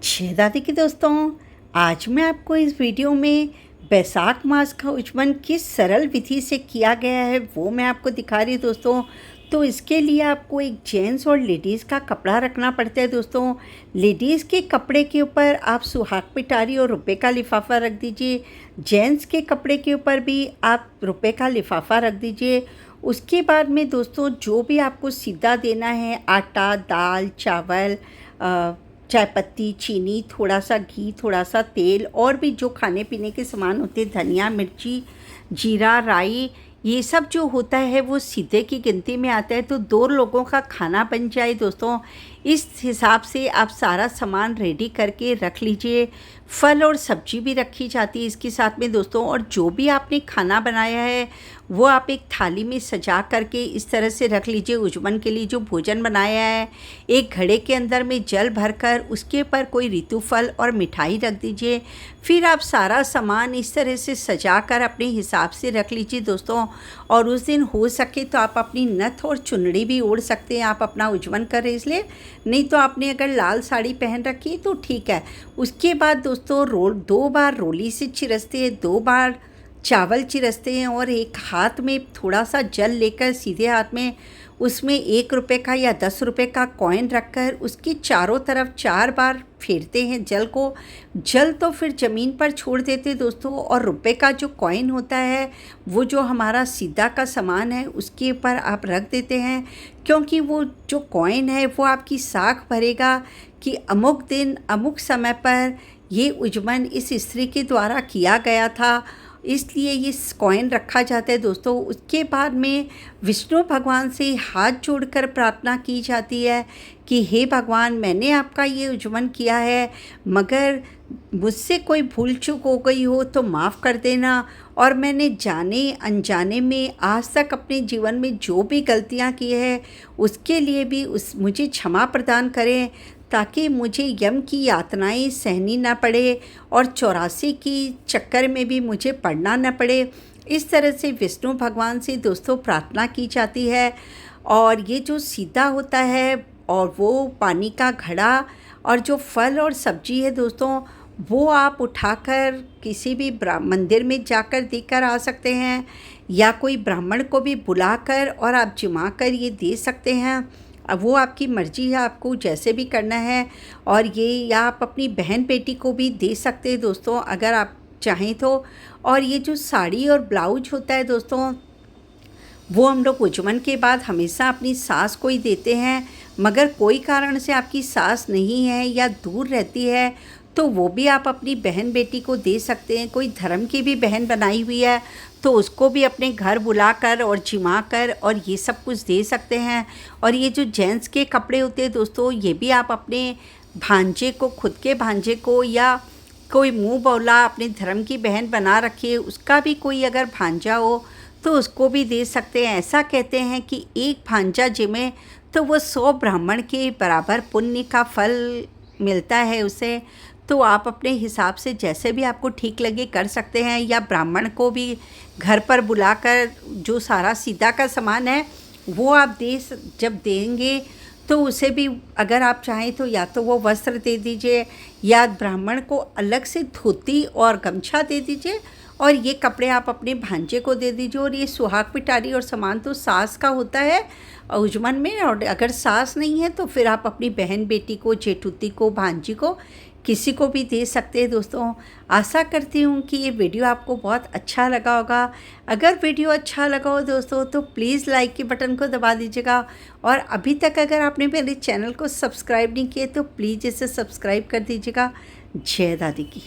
जय दादी के दोस्तों, आज मैं आपको इस वीडियो में बैसाख मास का उज्जवल किस सरल विधि से किया गया है वो मैं आपको दिखा रही हूँ दोस्तों। तो इसके लिए आपको एक जेंट्स और लेडीज़ का कपड़ा रखना पड़ता है दोस्तों। लेडीज़ के कपड़े के ऊपर आप सुहाग पिटारी और रुपए का लिफाफा रख दीजिए। जेंट्स के कपड़े के ऊपर भी आप रुपए का लिफाफा रख दीजिए। उसके बाद में दोस्तों जो भी आपको सीधा देना है, आटा, दाल, चावल, चाय पत्ती, चीनी, थोड़ा सा घी, थोड़ा सा तेल और भी जो खाने पीने के सामान होते हैं, धनिया, मिर्ची, जीरा, राई, ये सब जो होता है वो सीधे की गिनती में आता है। तो 2 लोगों का खाना बन जाए दोस्तों, इस हिसाब से आप सारा सामान रेडी करके रख लीजिए। फल और सब्जी भी रखी जाती है इसके साथ में दोस्तों। और जो भी आपने खाना बनाया है वो आप एक थाली में सजा करके इस तरह से रख लीजिए। उज्जवल के लिए जो भोजन बनाया है, एक घड़े के अंदर में जल भरकर उसके ऊपर कोई ऋतु फल और मिठाई रख दीजिए। फिर आप सारा सामान इस तरह से सजा कर अपने हिसाब से रख लीजिए दोस्तों। और उस दिन हो सके तो आप अपनी नथ और चुनरी भी ओढ़ सकते हैं, आप अपना उज्जवल करें इसलिए। नहीं तो आपने अगर लाल साड़ी पहन रखी तो ठीक है। उसके बाद दोस्तों 2 बार रोली से चिरसते हैं, 2 बार चावल चिरसते हैं और एक हाथ में थोड़ा सा जल लेकर सीधे हाथ में उसमें 1 रुपये का या 10 रुपये का कॉइन रखकर उसकी चारों तरफ 4 बार फेरते हैं जल को। जल तो फिर ज़मीन पर छोड़ देते हैं दोस्तों। और रुपये का जो कॉइन होता है वो जो हमारा सीधा का सामान है उसके ऊपर आप रख देते हैं, क्योंकि वो जो कॉइन है वो आपकी साख भरेगा कि अमुक दिन अमुक समय पर ये उज्जवल इस स्त्री के द्वारा किया गया था, इसलिए ये कॉइन रखा जाता है दोस्तों। उसके बाद में विष्णु भगवान से हाथ जोड़कर प्रार्थना की जाती है कि हे भगवान, मैंने आपका ये उज्जवल किया है, मगर मुझसे कोई भूल चूक हो गई हो तो माफ़ कर देना। और मैंने जाने अनजाने में आज तक अपने जीवन में जो भी गलतियाँ की है उसके लिए भी मुझे क्षमा प्रदान करें, ताकि मुझे यम की यातनाएं सहनी ना पड़े और 84 की चक्कर में भी मुझे पड़ना न पड़े। इस तरह से विष्णु भगवान से दोस्तों प्रार्थना की जाती है। और ये जो सीधा होता है और वो पानी का घड़ा और जो फल और सब्जी है दोस्तों, वो आप उठाकर किसी भी मंदिर में जाकर देकर आ सकते हैं, या कोई ब्राह्मण को भी बुलाकर और आप जिमा कर ये दे सकते हैं। अब वो आपकी मर्ज़ी है, आपको जैसे भी करना है। और ये या आप अपनी बहन बेटी को भी दे सकते हैं दोस्तों अगर आप चाहें तो। और ये जो साड़ी और ब्लाउज होता है दोस्तों, वो हम लोग उज्जवल के बाद हमेशा अपनी सास को ही देते हैं, मगर कोई कारण से आपकी सास नहीं है या दूर रहती है तो वो भी आप अपनी बहन बेटी को दे सकते हैं। कोई धर्म की भी बहन बनाई हुई है तो उसको भी अपने घर बुलाकर और जिमा कर और ये सब कुछ दे सकते हैं। और ये जो जेंट्स के कपड़े होते हैं दोस्तों, ये भी आप अपने भांजे को, खुद के भांजे को, या कोई मुँह बौला अपने धर्म की बहन बना रखी है उसका भी कोई अगर भांजा हो तो उसको भी दे सकते हैं। ऐसा कहते हैं कि एक भांजा जिमे तो वो 100 ब्राह्मण के बराबर पुण्य का फल मिलता है उसे। तो आप अपने हिसाब से जैसे भी आपको ठीक लगे कर सकते हैं, या ब्राह्मण को भी घर पर बुलाकर जो सारा सीधा का सामान है वो आप जब देंगे तो उसे भी अगर आप चाहें तो या तो वो वस्त्र दे दीजिए, या ब्राह्मण को अलग से धोती और गमछा दे दीजिए, और ये कपड़े आप अपने भांजे को दे दीजिए। और ये सुहाग पिटारी और सामान तो सास का होता है उज्जवल में, और अगर सास नहीं है तो फिर आप अपनी बहन बेटी को, जेठूती को, भांजी को, किसी को भी दे सकते हैं दोस्तों। आशा करती हूँ कि ये वीडियो आपको बहुत अच्छा लगा होगा। अगर वीडियो अच्छा लगा हो दोस्तों तो प्लीज़ लाइक के बटन को दबा दीजिएगा। और अभी तक अगर आपने मेरे चैनल को सब्सक्राइब नहीं किया तो प्लीज़ इसे सब्सक्राइब कर दीजिएगा। जय दादी की।